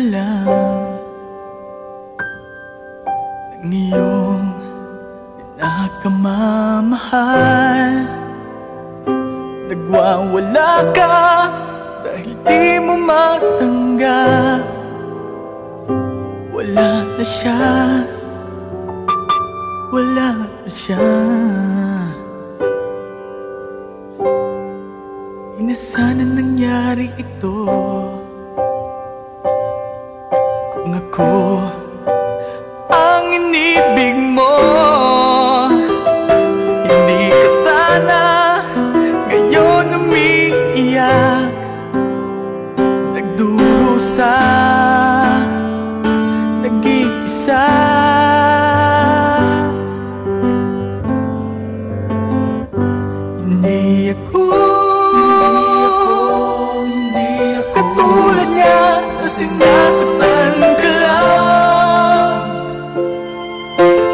lang ng iyong pinakamamahal. Nagwawala ka dahil di mo matanggap. Wala na siya, wala na siya. Ina, sana nangyari ito kung ako ang inibig mo. Hindi ka sana ngayon umiiyak, nagdurusa, nag-iisa. Hindi ako katulad niya na sinasaktan ka lang,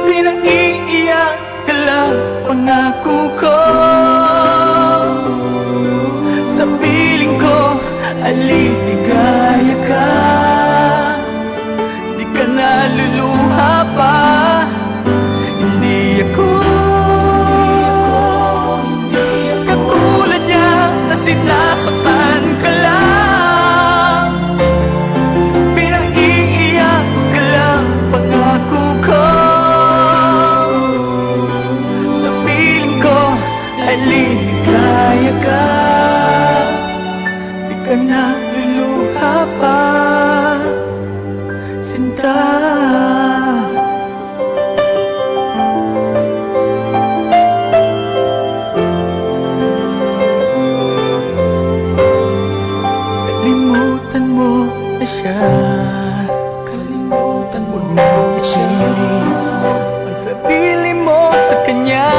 pinaiiyak ka lang. Pangako ko sa piling ko, aliligaya ka. Di ka naluluha pa. Hindi ako katulad niya na sinasaktan ka lang, pinaiiyak ka lang. Pangako ko sa piling ko, aliligaya ka. Di ka naluluha pa, sinta. Kalimutan mo na siya, kalimutan mo na siya. Pagsabili mo sa kanya,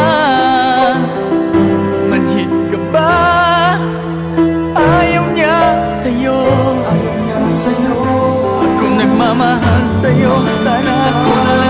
manhid ka ba? Ayaw niya sa'yo, ayaw niya sa'yo. Ako nagmamahal sa'yo, sana ako na